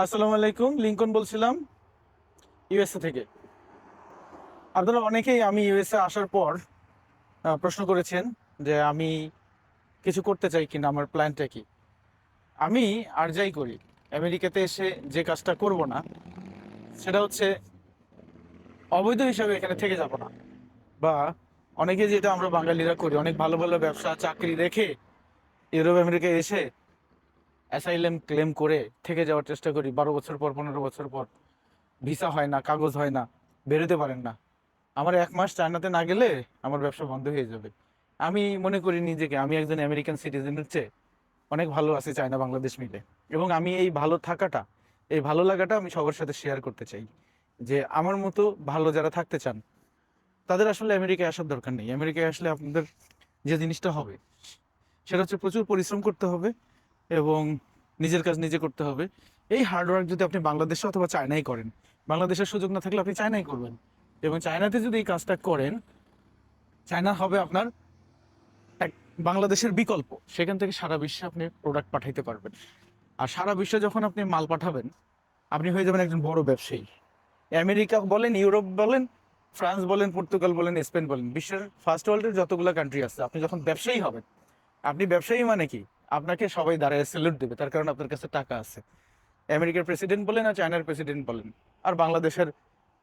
আসসালামু আলাইকুম, লিঙ্কন বলছিলাম ইউএসএ থেকে। আপনারা অনেকেই আমি ইউএসএ আসার পর প্রশ্ন করেছেন যে আমি কিছু করতে চাই কিনা, আমার প্ল্যানটা কি। আমি আর যাই করি, আমেরিকাতে এসে যে কাজটা করব না সেটা হচ্ছে অবৈধ হিসাবে এখানে থেকে যাব না, বা অনেকে যেটা আমরা বাঙালিরা করি, অনেক ভালো ভালো ব্যবসা চাকরি রেখে ইউরোপ আমেরিকায় এসে অ্যাসাইলেম ক্লেম করে থেকে যাওয়ার চেষ্টা করি। 12 বছর পর, 15 বছর পর ভিসা হয় না, কাগজ হয় না, বেরোতে পারেন না। আমার 1 মাস চায়নাতে না গেলে আমার ব্যবসা বন্ধ হয়ে যাবে। আমি মনে করি নিজেকে আমি একজন আমেরিকান সিটিজেনের চেয়ে অনেক ভালো আছি চায়না বাংলাদেশ মিলে। এবং আমি এই ভালো থাকাটা, এই ভালো লাগাটা আমি সবার সাথে শেয়ার করতে চাই, যে আমার মতো ভালো যারা থাকতে চান তাদের আসলে আমেরিকায় আসার দরকার নেই। আমেরিকায় আসলে আপনাদের যে জিনিসটা হবে সেটা হচ্ছে প্রচুর পরিশ্রম করতে হবে এবং নিজের কাজ নিজে করতে হবে। এই হার্ডওয়ার্ক যদি আপনি বাংলাদেশে অথবা চায়নায় করেন, বাংলাদেশের সুযোগ না থাকলে আপনি চায়নায় করবেন, এবং চায়নাতে যদি এই কাজটা করেন, চায়না হবে আপনার এক বাংলাদেশের বিকল্প। সেখান থেকে সারা বিশ্বে আপনি প্রোডাক্ট পাঠাইতে পারবেন। আর সারা বিশ্বে যখন আপনি মাল পাঠাবেন, আপনি হয়ে যাবেন একজন বড় ব্যবসায়ী। আমেরিকা বলেন, ইউরোপ বলেন, ফ্রান্স বলেন, পর্তুগাল বলেন, স্পেন বলেন, বিশ্বের ফার্স্ট ওয়ার্ল্ডের যতগুলো কান্ট্রি আছে, আপনি যখন ব্যবসায়ী হবেন, আপনি ব্যবসায়ী মানে কি, আপনাকে সবাই দাঁড়ায় স্যালুট দেবে, তার কারণ আপনার কাছে টাকা আছে। আমেরিকার প্রেসিডেন্ট বলেন আর চায়নার প্রেসিডেন্ট বলেন আর বাংলাদেশের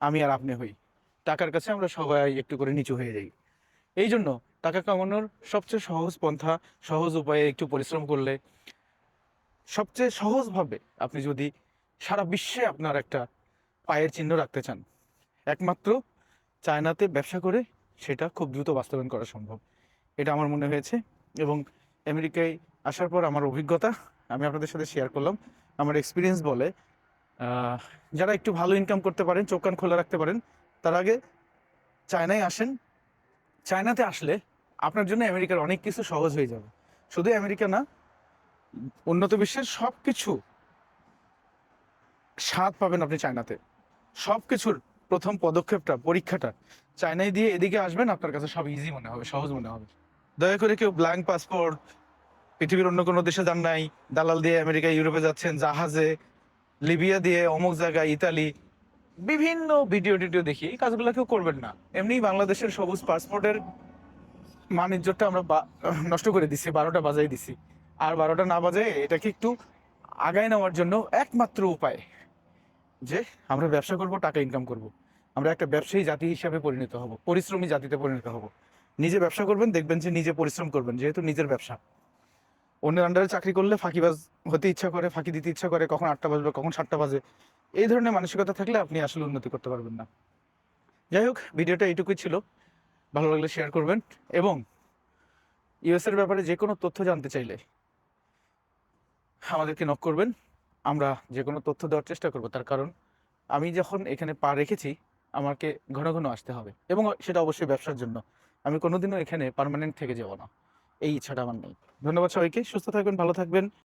আমি আর আপনি হই, টাকার কাছে আমরা সবাই একটু করে নিচু হয়ে যাই। এই জন্য টাকা কামানোর সবচেয়ে সহজ পন্থা, সহজ উপায়ে একটু পরিশ্রম করলে, সবচেয়ে সহজভাবে আপনি যদি সারা বিশ্বে আপনার একটা পায়ের চিহ্ন রাখতে চান, একমাত্র চায়নাতে ব্যবসা করে সেটা খুব দ্রুত বাস্তবায়ন করা সম্ভব। এটা আমার মনে হয়েছে, এবং আমেরিকায় আসার পর আমার অভিজ্ঞতা আমি আপনাদের সাথে শেয়ার করলাম। আমার এক্সপিরিয়েন্স বলে আহ, যারা একটু ভালো ইনকাম করতে পারেন, চোখ কান খোলা রাখতে পারেন, তার আগে চায়নায় আসেন। চায়নাতে আসলে আপনার জন্য আমেরিকার অনেক কিছু সহজ হয়ে যাবে। শুধু আমেরিকা না, উন্নত বিশ্বের সব কিছু স্বাদ পাবেন আপনি চায়নাতে। সব কিছুর প্রথম পদক্ষেপটা, পরীক্ষাটা চায়নায় দিয়ে এদিকে আসবেন, আপনার কাছে সব ইজি মনে হবে, সহজ মনে হবে। দয়া করে কেউ ব্ল্যাঙ্ক পাসপোর্ট, পৃথিবীর অন্য কোনো দেশে যান নাই, দালাল দিয়ে আমেরিকা ইউরোপে যাচ্ছেন জাহাজে, লিবিয়া দিয়ে অমুক জায়গায় ইতালি, বিভিন্ন ভিডিও টিডিও দেখি, এই কাজগুলো কেউ করবেন না। এমনি বাংলাদেশের সবুজ পাসপোর্টের মানিজ্যটা আমরা নষ্ট করে দিছি, 12টা বাজাই দিছি। আর 12টা না বাজায় এটাকে একটু আগায় নেওয়ার জন্য একমাত্র উপায় যে আমরা ব্যবসা করব, টাকা ইনকাম করব। আমরা একটা ব্যবসায়ী জাতি হিসাবে পরিণত হব, পরিশ্রমী জাতিতে পরিণত হব। নিজে ব্যবসা করবেন, দেখবেন যে নিজে পরিশ্রম করবেন, যেহেতু নিজের ব্যবসা। অন্যের আন্ডারে চাকরি করলে ফাঁকিবাজ হতে ইচ্ছা করে, ফাঁকি দিতে ইচ্ছা করে, কখন 8টা বাজবে কখন 7টা বাজে, এই ধরনের মানসিকতা থাকলে আপনি আসলে উন্নতি করতে পারবেন না। যাই হোক, ভিডিওটা এইটুকুই ছিল। ভালো লাগলে শেয়ার করবেন, এবং ইউএস এর ব্যাপারে যে কোনো তথ্য জানতে চাইলে আমাদেরকে নক করবেন। আমরা যে কোনো তথ্য দেওয়ার চেষ্টা করব, তার কারণ আমি যখন এখানে পা রেখেছি আমাকে ঘন ঘন আসতে হবে, এবং সেটা অবশ্যই ব্যবসার জন্য। আমি কোনোদিনও এখানে পার্মানেন্ট থেকে যাব না, এই ইচ্ছাটা আমার নেই। ধন্যবাদ সবাইকে, সুস্থ থাকবেন, ভালো থাকবেন।